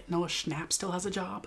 Noah Schnapp still has a job?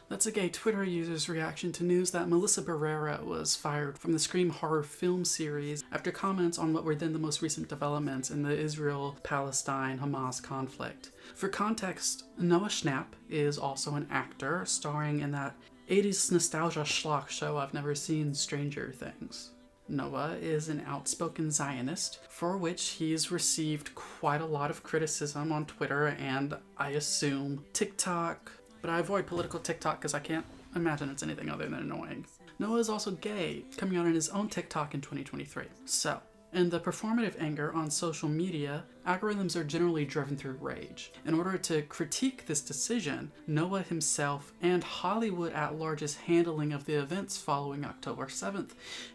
That's a gay Twitter user's reaction to news that Melissa Barrera was fired from the Scream horror film series after comments on what were then the most recent developments in the Israel-Palestine-Hamas conflict. For context, Noah Schnapp is also an actor starring in that 80s nostalgia schlock show I've never seen, Stranger Things. Noah is an outspoken Zionist, for which he's received quite a lot of criticism on Twitter and, I assume, TikTok, but I avoid political TikTok because I can't imagine it's anything other than annoying. Noah is also gay, coming out on his own TikTok in 2023. So, in the performative anger on social media, algorithms are generally driven through rage. In order to critique this decision, Noah himself and Hollywood at large's handling of the events following October 7th,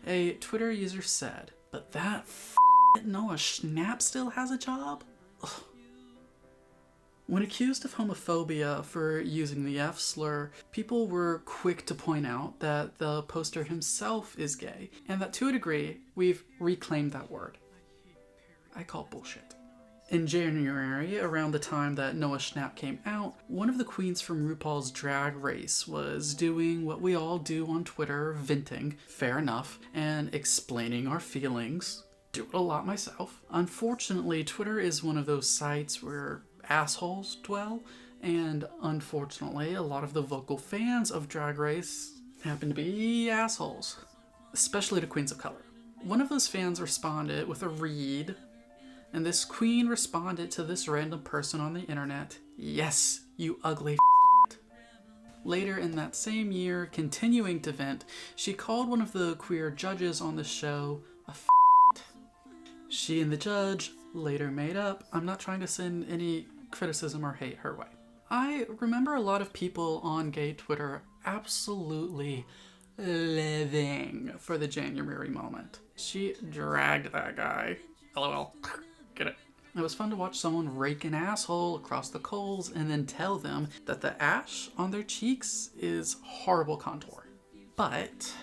a Twitter user said, "But that Noah Schnapp still has a job?" Ugh. When accused of homophobia for using the F slur, people were quick to point out that the poster himself is gay, and that to a degree, we've reclaimed that word. I call bullshit. In January, around the time that Noah Schnapp came out, one of the queens from RuPaul's Drag Race was doing what we all do on Twitter, venting, fair enough, and explaining our feelings. Do it a lot myself. Unfortunately, Twitter is one of those sites where assholes dwell, and unfortunately a lot of the vocal fans of Drag Race happen to be assholes, especially to queens of color. One of those fans responded with a read, and this queen responded to this random person on the internet, "Yes, you ugly f***." Later in that same year, continuing to vent, she called one of the queer judges on the show a f***. She and the judge later made up. I'm not trying to send any criticism or hate her way. I remember a lot of people on gay Twitter absolutely living for the January moment. She dragged that guy. LOL. Get it? It was fun to watch someone rake an asshole across the coals and then tell them that the ash on their cheeks is horrible contour. But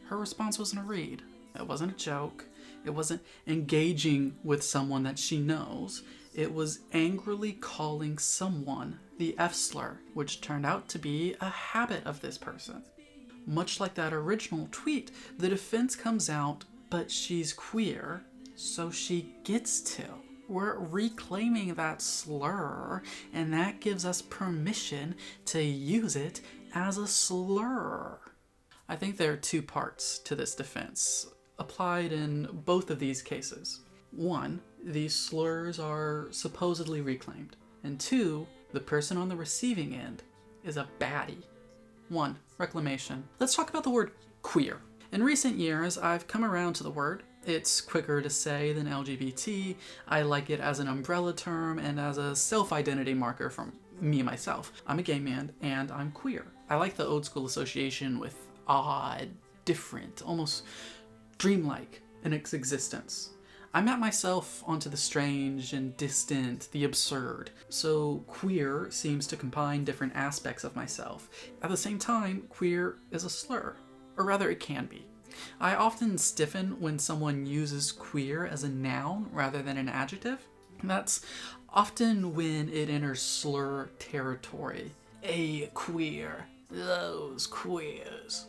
her response wasn't a read. It wasn't a joke. It wasn't engaging with someone that she knows. It was angrily calling someone the F slur, which turned out to be a habit of this person. Much like that original tweet, the defense comes out, but she's queer, so she gets to. We're reclaiming that slur, and that gives us permission to use it as a slur. I think there are two parts to this defense, applied in both of these cases. One, these slurs are supposedly reclaimed. And two, the person on the receiving end is a baddie. One, Reclamation. Let's talk about the word queer. In recent years, I've come around to the word. It's quicker to say than LGBT. I like it as an umbrella term and as a self-identity marker from me, myself. I'm a gay man and I'm queer. I like the old school association with odd, different, almost dreamlike in its existence. I map myself onto the strange and distant, the absurd, so queer seems to combine different aspects of myself. At the same time, queer is a slur, or rather it can be. I often stiffen when someone uses queer as a noun rather than an adjective. That's often when it enters slur territory. A queer, those queers.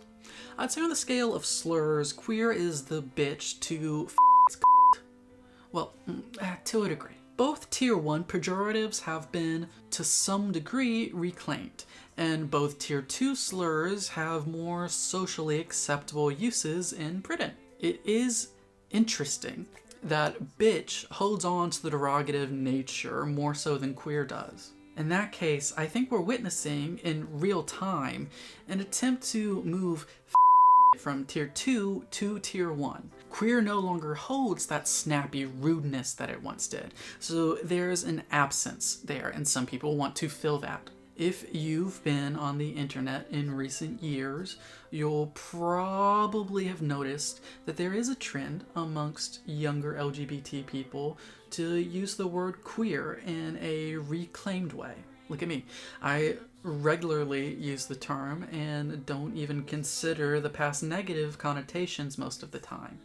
I'd say on the scale of slurs, queer is the bitch to well, to a degree. Both Tier 1 pejoratives have been, to some degree, reclaimed, and both Tier 2 slurs have more socially acceptable uses in Britain. It is interesting that bitch holds on to the derogative nature more so than queer does. In that case, I think we're witnessing, in real time, an attempt to move from Tier 2 to Tier 1. Queer no longer holds that snappy rudeness that it once did, so there's an absence there, and some people want to fill that. If you've been on the internet in recent years, you'll probably have noticed that there is a trend amongst younger LGBT people to use the word queer in a reclaimed way. Look at me. I regularly use the term and don't even consider the past negative connotations most of the time.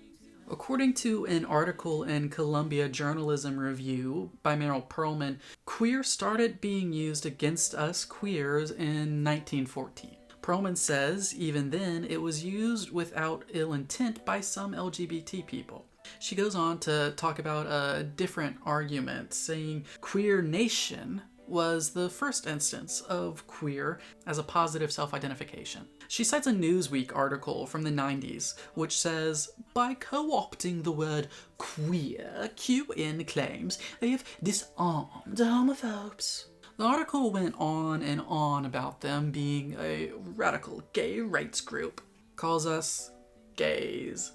According to an article in Columbia Journalism Review by Meryl Perlman, queer started being used against us queers in 1914. Perlman says even then it was used without ill intent by some LGBT people. She goes on to talk about a different argument, saying queer nation was the first instance of queer as a positive self-identification. She cites a Newsweek article from the 90s, which says, by co-opting the word queer, QN claims they have disarmed homophobes. The article went on and on about them being a radical gay rights group. Calls us gays.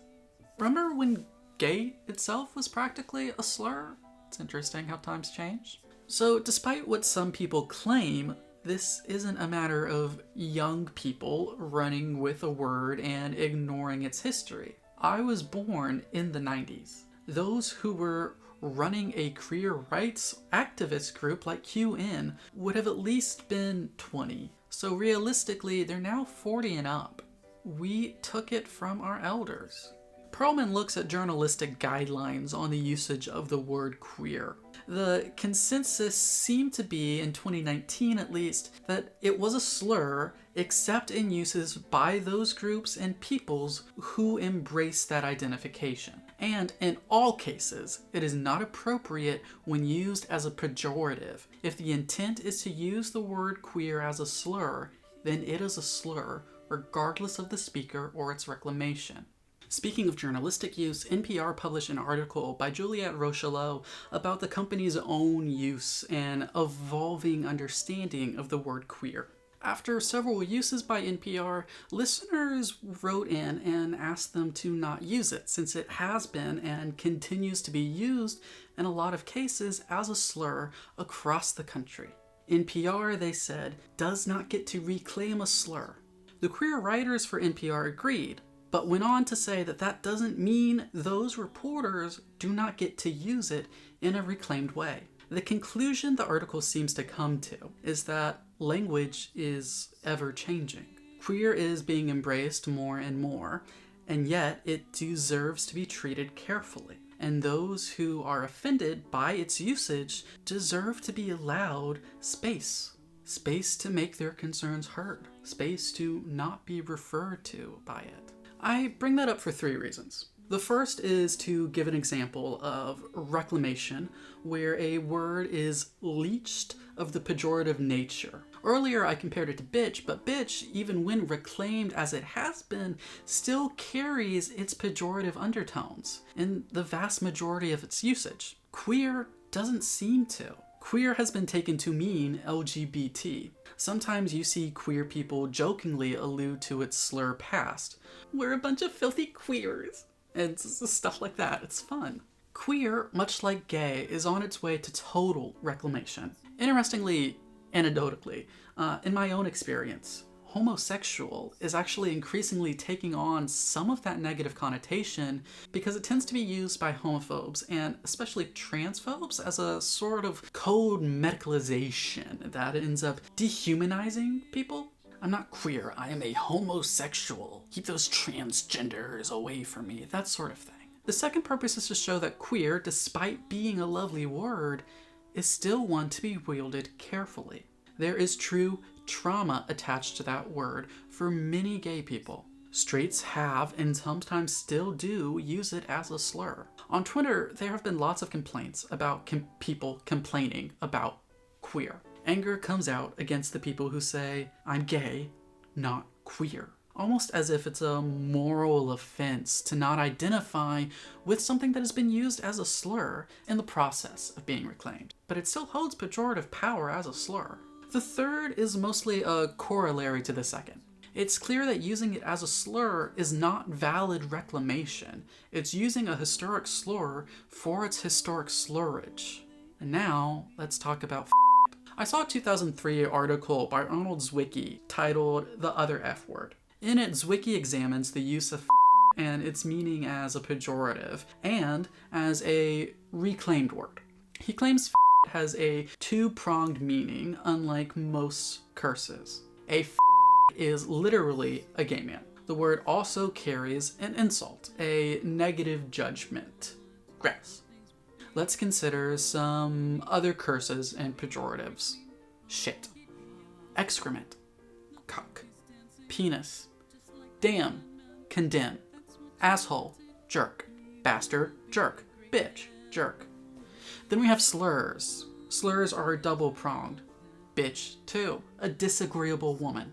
Remember when gay itself was practically a slur? It's interesting how times change. So despite what some people claim, this isn't a matter of young people running with a word and ignoring its history. I was born in the 90s. Those who were running a queer rights activist group like QN would have at least been 20. So realistically, they're now 40 and up. We took it from our elders. Perlman looks at journalistic guidelines on the usage of the word queer. The consensus seemed to be, in 2019 at least, that it was a slur except in uses by those groups and peoples who embrace that identification. And in all cases, it is not appropriate when used as a pejorative. If the intent is to use the word queer as a slur, then it is a slur, regardless of the speaker or its reclamation. Speaking of journalistic use, NPR published an article by Juliette Rochelot about the company's own use and evolving understanding of the word queer. After several uses by NPR, listeners wrote in and asked them to not use it, since it has been and continues to be used in a lot of cases as a slur across the country. NPR, they said, does not get to reclaim a slur. The queer writers for NPR agreed, but went on to say that that doesn't mean those reporters do not get to use it in a reclaimed way. The conclusion the article seems to come to is that language is ever-changing. Queer is being embraced more and more, and yet it deserves to be treated carefully. And those who are offended by its usage deserve to be allowed space. Space to make their concerns heard. Space to not be referred to by it. I bring that up for three reasons. The first is to give an example of reclamation, where a word is leached of the pejorative nature. Earlier I compared it to bitch, but bitch, even when reclaimed as it has been, still carries its pejorative undertones in the vast majority of its usage. Queer doesn't seem to. Queer has been taken to mean LGBT. Sometimes you see queer people jokingly allude to its slur past. We're a bunch of filthy queers. And stuff like that. It's fun. Queer, much like gay, is on its way to total reclamation. Interestingly, anecdotally, in my own experience, homosexual is actually increasingly taking on some of that negative connotation because it tends to be used by homophobes and especially transphobes as a sort of code medicalization that ends up dehumanizing people. I'm not queer, I am a homosexual. Keep those transgenders away from me, that sort of thing. The second purpose is to show that queer, despite being a lovely word, is still one to be wielded carefully. There is true trauma attached to that word for many gay people. Straights have, and sometimes still do, use it as a slur. On Twitter, there have been lots of complaints about people complaining about queer. Anger comes out against the people who say, I'm gay, not queer. Almost as if it's a moral offense to not identify with something that has been used as a slur in the process of being reclaimed. But it still holds pejorative power as a slur. The third is mostly a corollary to the second. It's clear that using it as a slur is not valid reclamation. It's using a historic slur for its historic slurage. And now, let's talk about I saw a 2003 article by Arnold Zwicky titled The Other F Word. In it, Zwicky examines the use of and its meaning as a pejorative and as a reclaimed word. He claims has a two-pronged meaning, unlike most curses. A is literally a gay man, The word also carries an insult, a negative judgment. Gross. Let's consider some other curses and pejoratives. Shit. Excrement. Cuck. Penis. Damn. Condemn. Asshole. Jerk. Bastard. Jerk. Bitch. Jerk. Then we have slurs. Slurs are double-pronged. Bitch, too. A disagreeable woman.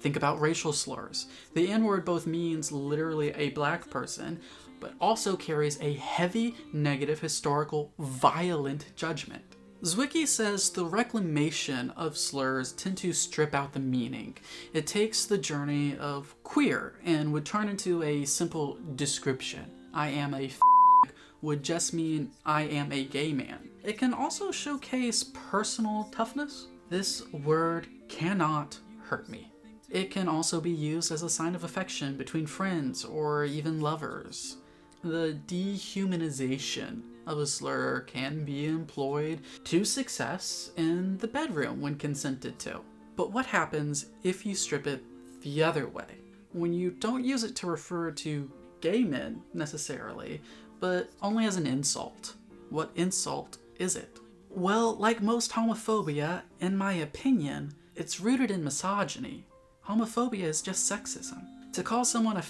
Think about racial slurs. The N-word both means literally a black person, but also carries a heavy, negative, historical, violent judgment. Zwicky says the reclamation of slurs tend to strip out the meaning. It takes the journey of queer and would turn into a simple description. I am a would just mean I am a gay man. It can also showcase personal toughness. This word cannot hurt me. It can also be used as a sign of affection between friends or even lovers. The dehumanization of a slur can be employed to success in the bedroom when consented to. But what happens if you strip it the other way? When you don't use it to refer to gay men necessarily, but only as an insult. What insult is it? Well, like most homophobia, in my opinion, it's rooted in misogyny. Homophobia is just sexism. To call someone a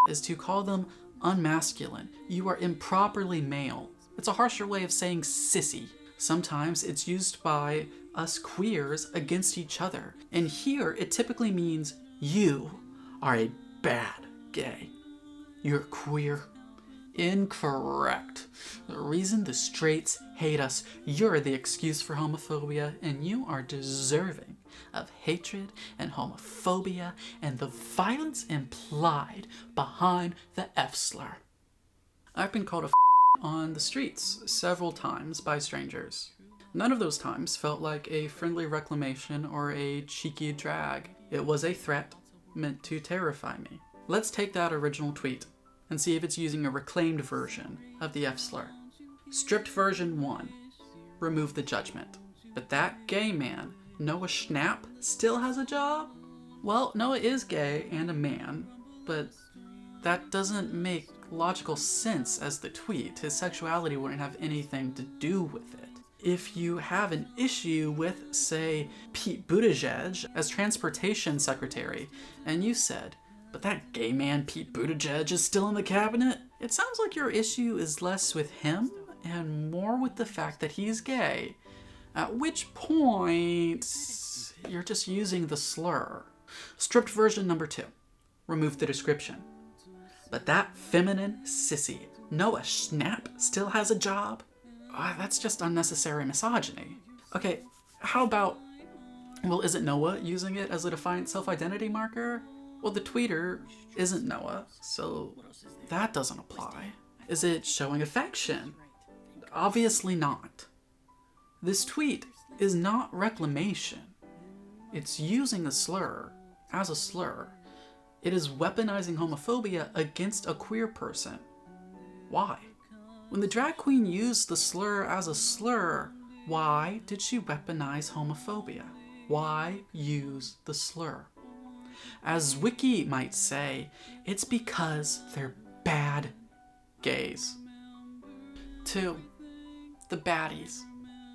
is to call them unmasculine. You are improperly male. It's a harsher way of saying sissy. Sometimes it's used by us queers against each other. And here it typically means you are a bad gay. You're queer. Incorrect. The reason the straights hate us, you're the excuse for homophobia, and you are deserving of hatred and homophobia and the violence implied behind the F-slur. I've been called a on the streets several times by strangers. None of those times felt like a friendly reclamation or a cheeky drag. It was a threat meant to terrify me. Let's take that original tweet and see if it's using a reclaimed version of the F-slur. Stripped version 1. Remove the judgment. But that gay man, Noah Schnapp, still has a job? Well, Noah is gay and a man, but that doesn't make logical sense as the tweet. His sexuality wouldn't have anything to do with it. If you have an issue with, say, Pete Buttigieg as transportation secretary, and you said, but that gay man Pete Buttigieg is still in the cabinet, it sounds like your issue is less with him and more with the fact that he's gay. At which point, you're just using the slur. Stripped version number 2. Remove the description. But that feminine sissy, Noah Schnapp, still has a job? That's just unnecessary misogyny. Okay, how about, well, is it Noah using it as a defiant self-identity marker? Well, the tweeter isn't Noah, so that doesn't apply. Is it showing affection? Obviously not. This tweet is not reclamation. It's using a slur as a slur. It is weaponizing homophobia against a queer person. Why? When the drag queen used the slur as a slur, why did she weaponize homophobia? Why use the slur? As Wiki might say, it's because they're bad gays. 2. The baddies.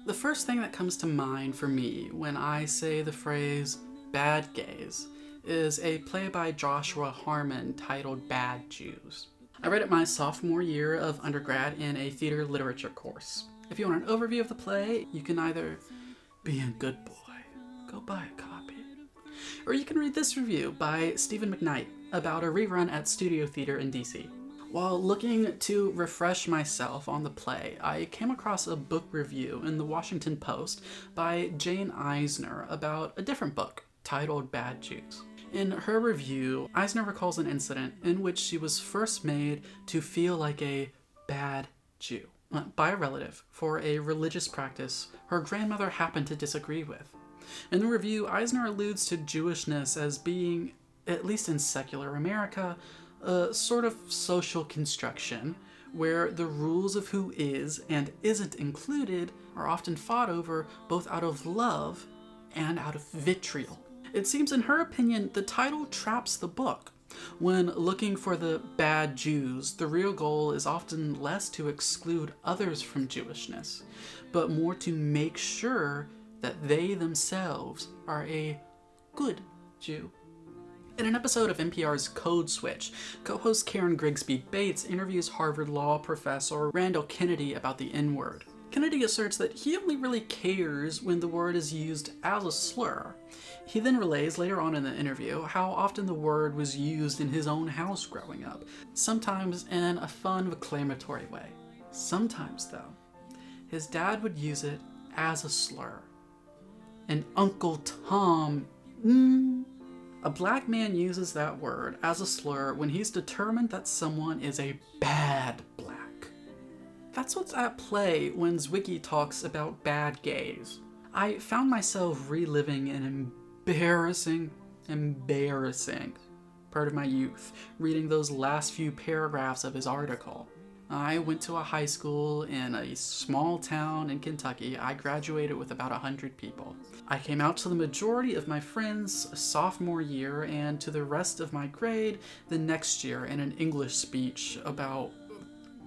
The first thing that comes to mind for me when I say the phrase bad gays is a play by Joshua Harmon titled Bad Jews. I read it my sophomore year of undergrad in a theater literature course. If you want an overview of the play, you can either be a good boy, go buy a copy, or you can read this review by Stephen McKnight about a rerun at Studio Theater in DC. While looking to refresh myself on the play, I came across a book review in the Washington Post by Jane Eisner about a different book titled Bad Jews. In her review, Eisner recalls an incident in which she was first made to feel like a bad Jew by a relative for a religious practice her grandmother happened to disagree with. In the review, Eisner alludes to Jewishness as being, at least in secular America, a sort of social construction where the rules of who is and isn't included are often fought over both out of love and out of vitriol. It seems, in her opinion, the title traps the book. When looking for the bad Jews, the real goal is often less to exclude others from Jewishness, but more to make sure that they themselves are a good Jew. In an episode of NPR's Code Switch, co-host Karen Grigsby Bates interviews Harvard law professor Randall Kennedy about the N-word. Kennedy asserts that he only really cares when the word is used as a slur. He then relays later on in the interview how often the word was used in his own house growing up, sometimes in a fun, reclamatory way. Sometimes, though, his dad would use it as a slur. And Uncle Tom, a black man uses that word as a slur when he's determined that someone is a bad black. That's what's at play when Zwicky talks about bad gays. I found myself reliving an embarrassing part of my youth, reading those last few paragraphs of his article. I went to a high school in a small town in Kentucky. I graduated with about 100 people. I came out to the majority of my friends sophomore year and to the rest of my grade the next year in an English speech about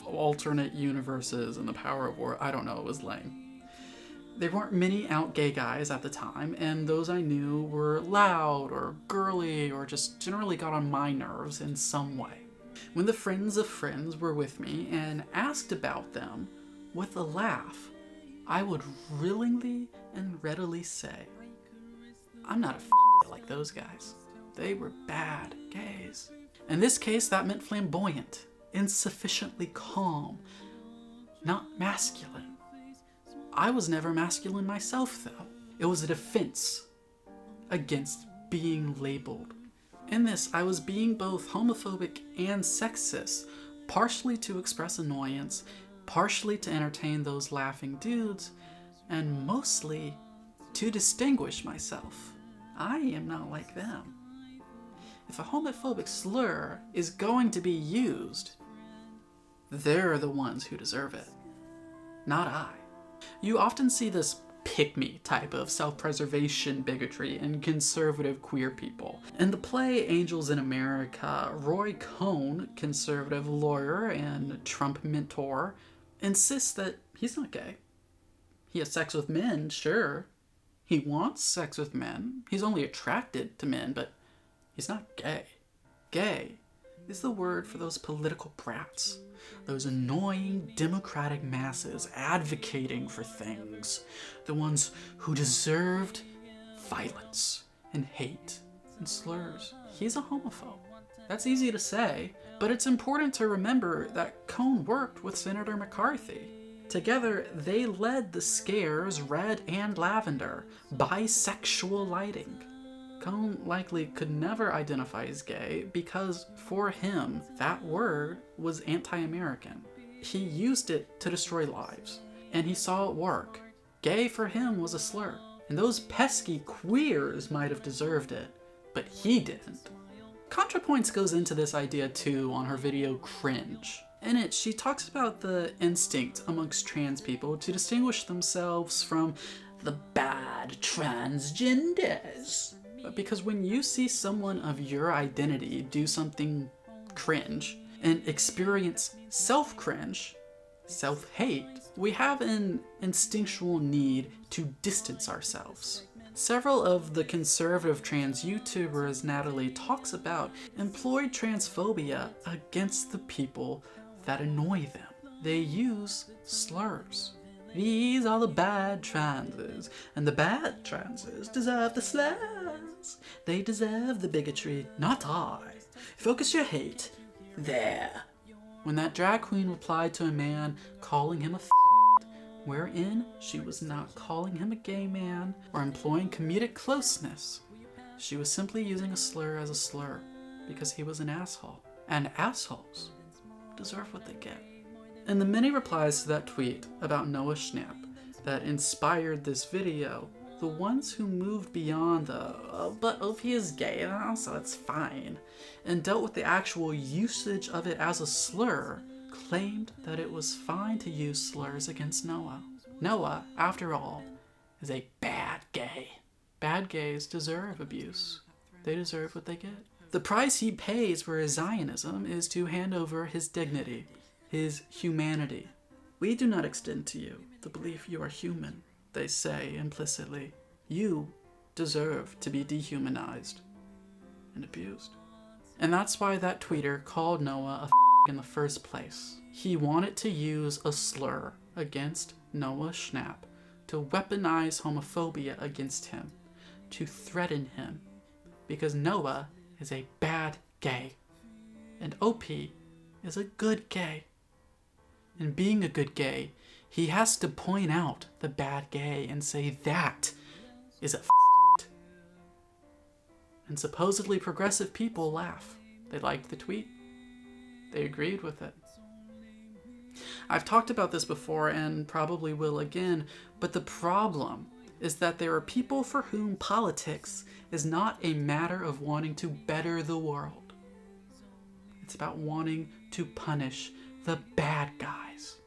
alternate universes and the power of war. I don't know, it was lame. There weren't many out gay guys at the time, and those I knew were loud or girly or just generally got on my nerves in some way. When the friends of friends were with me and asked about them with a laugh, I would willingly and readily say, I'm not a like those guys. They were bad gays. In this case, that meant flamboyant, insufficiently calm, not masculine. I was never masculine myself, though. It was a defense against being labeled. In this, I was being both homophobic and sexist, partially to express annoyance, partially to entertain those laughing dudes, and mostly to distinguish myself. I am not like them. If a homophobic slur is going to be used, they're the ones who deserve it, not I. You often see this pick-me type of self-preservation bigotry in conservative queer people. In the play Angels in America, Roy Cohn, conservative lawyer and Trump mentor, insists that he's not gay. He has sex with men, sure. He wants sex with men. He's only attracted to men, but he's not gay. Gay is the word for those political brats, those annoying democratic masses advocating for things, the ones who deserved violence and hate and slurs. He's a homophobe. That's easy to say, but it's important to remember that Cohn worked with Senator McCarthy. Together, they led the scares Red and Lavender, bisexual lighting. Cohn likely could never identify as gay because, for him, that word was anti-American. He used it to destroy lives, and he saw it work. Gay for him was a slur, and those pesky queers might have deserved it, but he didn't. ContraPoints goes into this idea too on her video Cringe. In it, she talks about the instinct amongst trans people to distinguish themselves from the bad transgenders. Because when you see someone of your identity do something cringe and experience self-cringe, self-hate, we have an instinctual need to distance ourselves. Several of the conservative trans YouTubers Natalie talks about employ transphobia against the people that annoy them. They use slurs. These are the bad transes, and the bad transes deserve the slurs. They deserve the bigotry, not I. Focus your hate there. When that drag queen replied to a man calling him a wherein she was not calling him a gay man or employing comedic closeness, she was simply using a slur as a slur because he was an asshole. And assholes deserve what they get. In the many replies to that tweet about Noah Schnapp that inspired this video, the ones who moved beyond the, but if he is gay, so it's fine, and dealt with the actual usage of it as a slur, claimed that it was fine to use slurs against Noah. Noah, after all, is a bad gay. Bad gays deserve abuse. They deserve what they get. The price he pays for his Zionism is to hand over his dignity, his humanity. We do not extend to you the belief you are human, they say implicitly. You deserve to be dehumanized and abused. And that's why that tweeter called Noah a in the first place. He wanted to use a slur against Noah Schnapp to weaponize homophobia against him, to threaten him, because Noah is a bad gay, and OP is a good gay. And being a good gay, he has to point out the bad gay and say that is a And supposedly progressive people laugh. They liked the tweet. They agreed with it. I've talked about this before and probably will again, but the problem is that there are people for whom politics is not a matter of wanting to better the world. It's about wanting to punish the bad guys.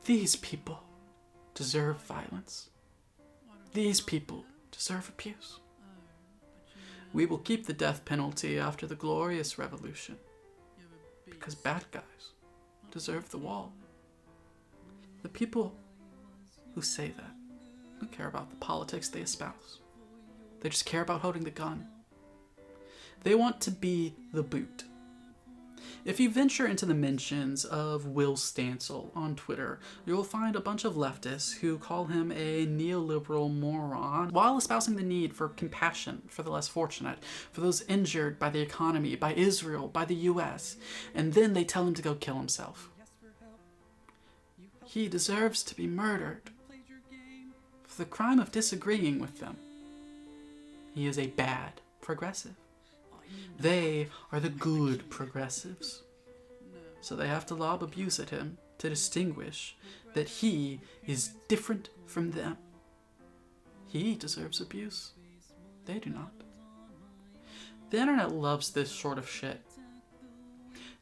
These people deserve violence. These people deserve abuse. We will keep the death penalty after the glorious revolution, because bad guys deserve the wall. The people who say that don't care about the politics they espouse. They just care about holding the gun. They want to be the boot. If you venture into the mentions of Will Stancil on Twitter, you'll find a bunch of leftists who call him a neoliberal moron while espousing the need for compassion for the less fortunate, for those injured by the economy, by Israel, by the US, and then they tell him to go kill himself. He deserves to be murdered for the crime of disagreeing with them. He is a bad progressive. They are the good progressives. So they have to lob abuse at him to distinguish that he is different from them. He deserves abuse. They do not. The internet loves this sort of shit.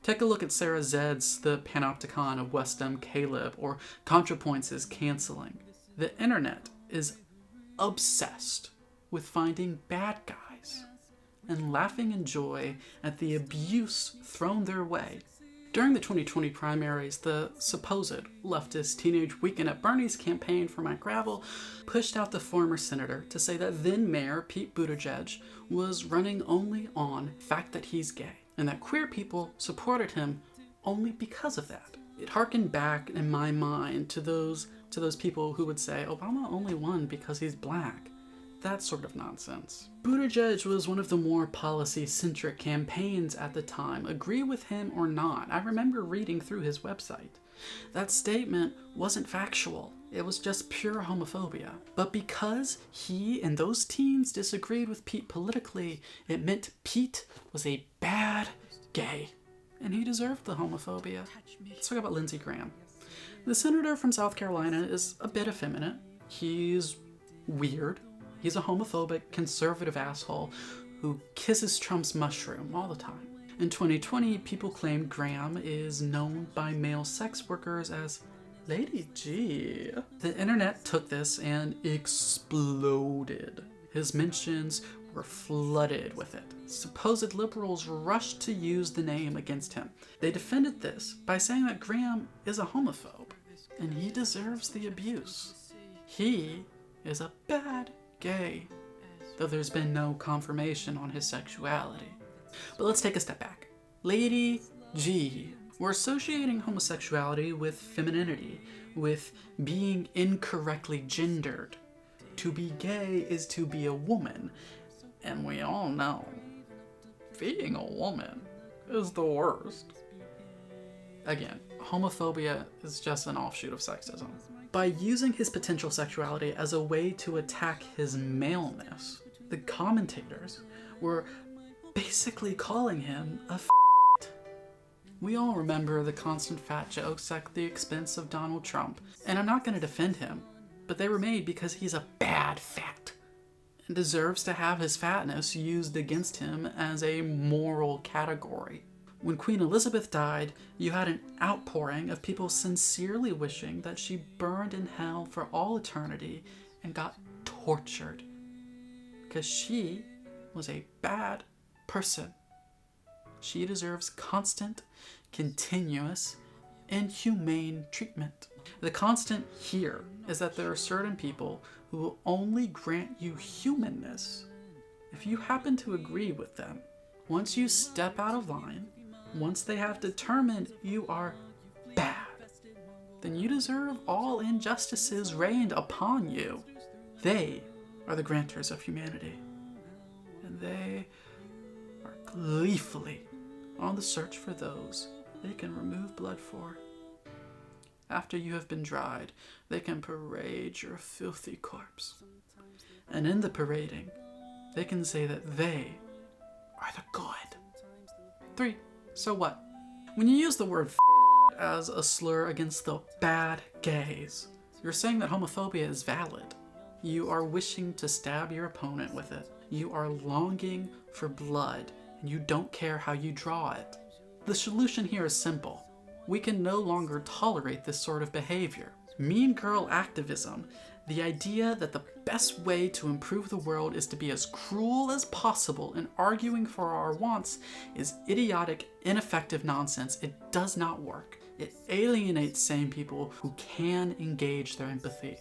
Take a look at Sarah Zed's The Panopticon of Westham Caleb or ContraPoints' canceling. The internet is obsessed with finding bad guys and laughing in joy at the abuse thrown their way. During the 2020 primaries, the supposed leftist Teenage Weekend at Bernie's campaign for Mike Gravel pushed out the former senator to say that then Mayor Pete Buttigieg was running only on the fact that he's gay, and that queer people supported him only because of that. It harkened back in my mind to those people who would say Obama only won because he's black. That sort of nonsense. Buttigieg was one of the more policy-centric campaigns at the time. Agree with him or not, I remember reading through his website. That statement wasn't factual. It was just pure homophobia. But because he and those teens disagreed with Pete politically, it meant Pete was a bad gay. And he deserved the homophobia. Let's talk about Lindsey Graham. The senator from South Carolina is a bit effeminate. He's weird. He's a homophobic, conservative asshole who kisses Trump's mushroom all the time. In 2020, people claimed Graham is known by male sex workers as Lady G. The internet took this and exploded. His mentions were flooded with it. Supposed liberals rushed to use the name against him. They defended this by saying that Graham is a homophobe, and he deserves the abuse. He is a bad gay, though there's been no confirmation on his sexuality. But let's take a step back. Lady G. We're associating homosexuality with femininity, with being incorrectly gendered. To be gay is to be a woman, and we all know being a woman is the worst. Again, homophobia is just an offshoot of sexism. By using his potential sexuality as a way to attack his maleness, the commentators were basically calling him a We all remember the constant fat jokes at the expense of Donald Trump, and I'm not going to defend him, but they were made because he's a bad fat and deserves to have his fatness used against him as a moral category. When Queen Elizabeth died, you had an outpouring of people sincerely wishing that she burned in hell for all eternity and got tortured because she was a bad person. She deserves constant, continuous, and humane treatment. The constant here is that there are certain people who will only grant you humanness if you happen to agree with them. Once you step out of line, once they have determined you are bad, then you deserve all injustices rained upon you. They are the grantors of humanity, and they are gleefully on the search for those they can remove blood for. After you have been dried, they can parade your filthy corpse. And in the parading, they can say that they are the good. 3. So what? When you use the word as a slur against the bad gays, you're saying that homophobia is valid. You are wishing to stab your opponent with it. You are longing for blood, and you don't care how you draw it. The solution here is simple. We can no longer tolerate this sort of behavior. Mean girl activism, the idea that the best way to improve the world is to be as cruel as possible in arguing for our wants, is idiotic, ineffective nonsense. It does not work. It alienates sane people who can engage their empathy,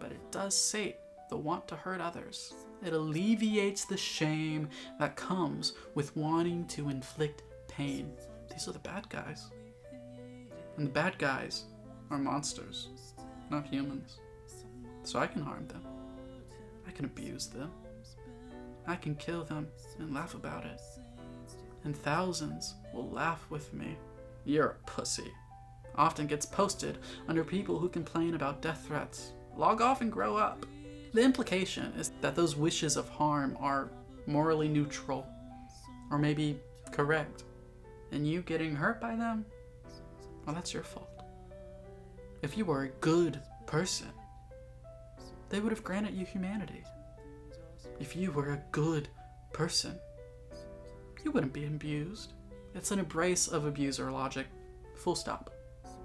but it does sate the want to hurt others. It alleviates the shame that comes with wanting to inflict pain. These are the bad guys. And the bad guys are monsters, not humans. So I can harm them. I can abuse them. I can kill them and laugh about it. And thousands will laugh with me. You're a pussy. Often gets posted under people who complain about death threats. Log off and grow up. The implication is that those wishes of harm are morally neutral, or maybe correct. And you getting hurt by them? Well, that's your fault. If you were a good person, they would have granted you humanity. If you were a good person, you wouldn't be abused. It's an embrace of abuser logic. Full stop.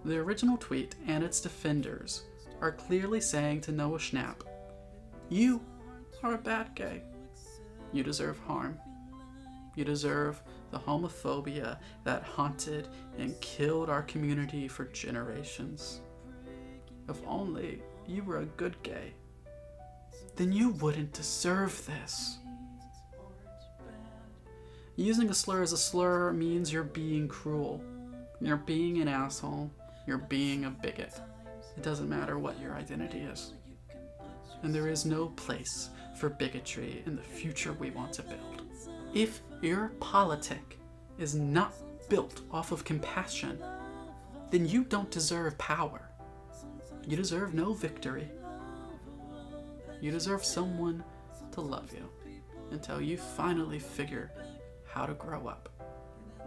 The original tweet and its defenders are clearly saying to Noah Schnapp, you are a bad gay. You deserve harm. You deserve the homophobia that haunted and killed our community for generations. If only you were a good gay, then you wouldn't deserve this. Using a slur as a slur means you're being cruel. You're being an asshole. You're being a bigot. It doesn't matter what your identity is. And there is no place for bigotry in the future we want to build. If your politic is not built off of compassion, then you don't deserve power. You deserve no victory. You deserve someone to love you until you finally figure how to grow up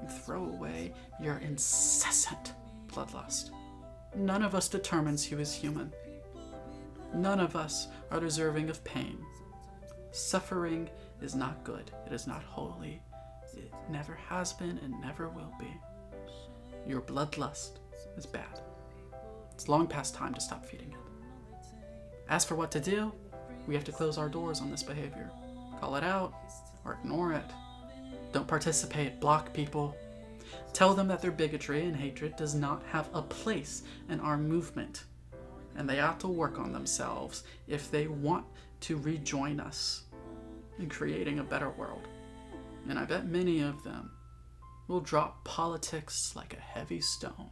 and throw away your incessant bloodlust. None of us determines who is human. None of us are deserving of pain. Suffering is not good. It is not holy. It never has been and never will be. Your bloodlust is bad. It's long past time to stop feeding it. As for what to do, we have to close our doors on this behavior. Call it out or ignore it. Don't participate, block people. Tell them that their bigotry and hatred does not have a place in our movement, and they ought to work on themselves if they want to rejoin us in creating a better world. And I bet many of them will drop politics like a heavy stone,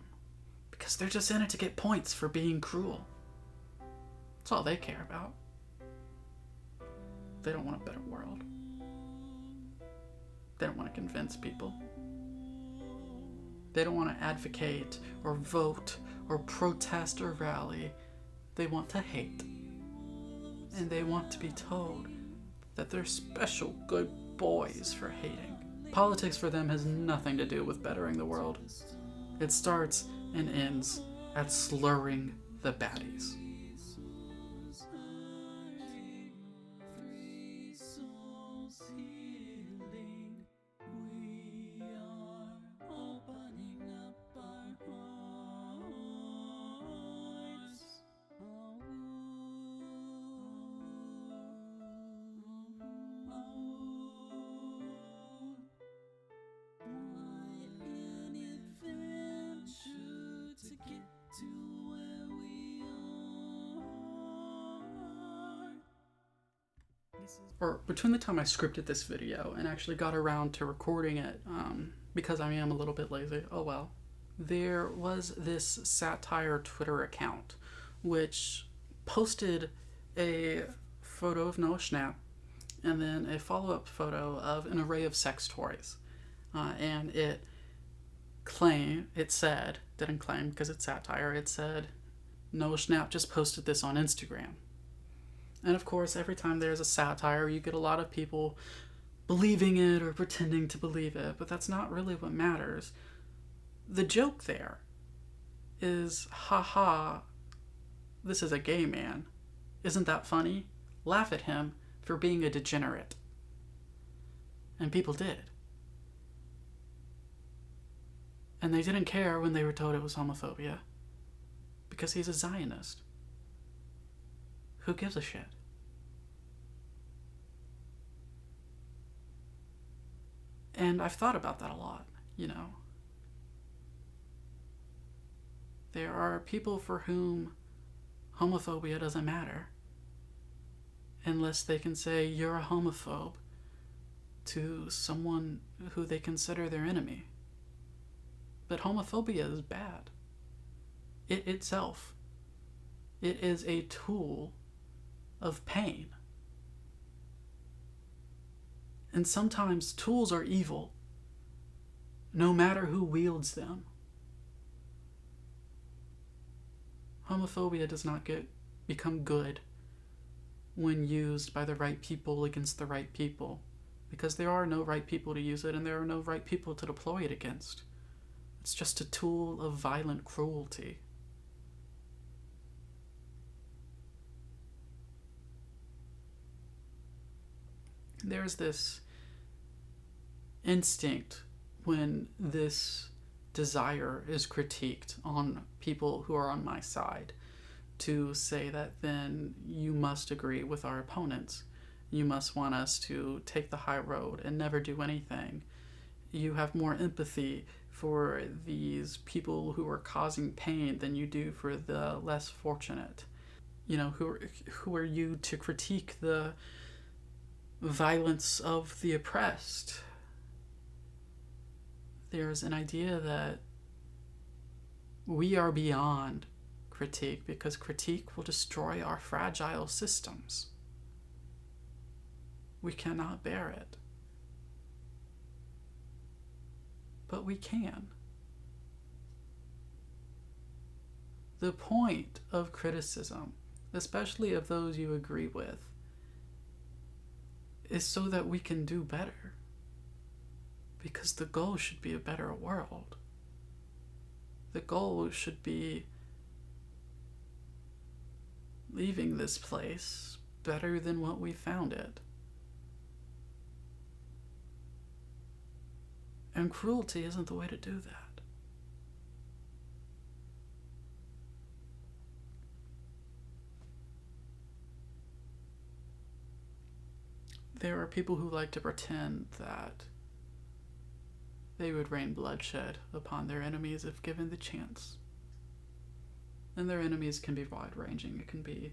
because they're just in it to get points for being cruel. That's all they care about. They don't want a better world. They don't want to convince people. They don't want to advocate or vote or protest or rally. They want to hate. And they want to be told that they're special good boys for hating. Politics for them has nothing to do with bettering the world. It starts and ends at slurring the baddies. or between the time I scripted this video and actually got around to recording it, because I am a little bit lazy, oh well, there was this satire Twitter account which posted a photo of Noah Schnapp and then a follow-up photo of an array of sex toys. And it said, didn't claim because it's satire, it said, Noah Schnapp just posted this on Instagram. And of course, every time there's a satire, you get a lot of people believing it or pretending to believe it, but that's not really what matters. The joke there is, haha, this is a gay man. Isn't that funny? Laugh at him for being a degenerate. And people did. And they didn't care when they were told it was homophobia, because he's a Zionist. Who gives a shit? And I've thought about that a lot, you know. There are people for whom homophobia doesn't matter unless they can say you're a homophobe to someone who they consider their enemy. But homophobia is bad. It itself. It is a tool of pain. And sometimes tools are evil, no matter who wields them. Homophobia does not become good when used by the right people against the right people, because there are no right people to use it and there are no right people to deploy it against. It's just a tool of violent cruelty. There's this instinct when this desire is critiqued on people who are on my side to say that then you must agree with our opponents. You must want us to take the high road and never do anything. You have more empathy for these people who are causing pain than you do for the less fortunate. You know, who are you to critique the violence of the oppressed? There's an idea that we are beyond critique because critique will destroy our fragile systems. We cannot bear it. But we can. The point of criticism, especially of those you agree with, is so that we can do better. Because the goal should be a better world. The goal should be leaving this place better than what we found it. And cruelty isn't the way to do that. There are people who like to pretend that they would rain bloodshed upon their enemies if given the chance. And their enemies can be wide-ranging. It can be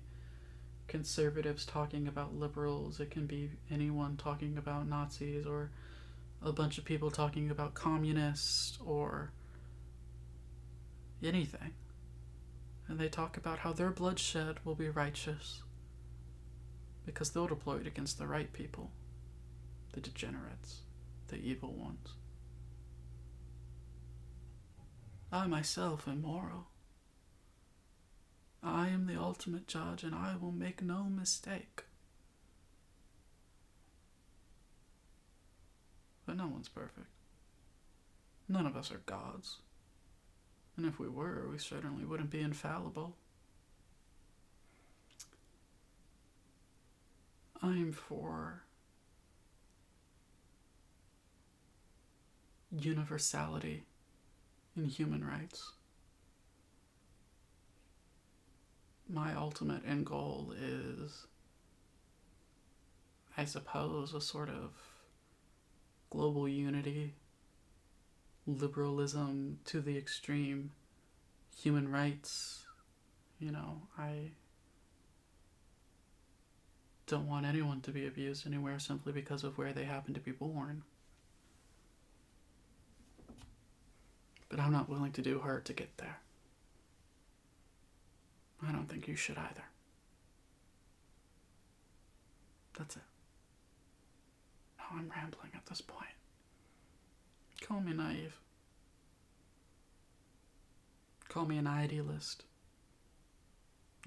conservatives talking about liberals. It can be anyone talking about Nazis, or a bunch of people talking about communists, or anything. And they talk about how their bloodshed will be righteous because they'll deploy it against the right people, the degenerates, the evil ones. I myself am moral. I am the ultimate judge, and I will make no mistake. But no one's perfect. None of us are gods. And if we were, we certainly wouldn't be infallible. I'm for universality in human rights. My ultimate end goal is, I suppose, a sort of global unity, liberalism to the extreme, human rights. You know, don't want anyone to be abused anywhere simply because of where they happen to be born. But I'm not willing to do hurt to get there. I don't think you should either. That's it. No, I'm rambling at this point. Call me naive. Call me an idealist.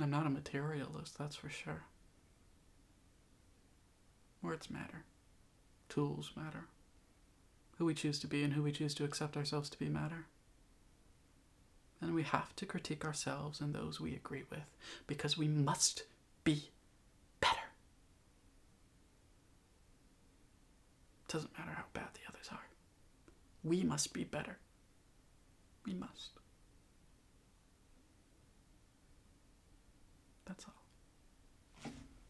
I'm not a materialist, that's for sure. Words matter. Tools matter. Who we choose to be and who we choose to accept ourselves to be matter. And we have to critique ourselves and those we agree with, because we must be better. Doesn't matter how bad the others are. We must be better. We must. That's all.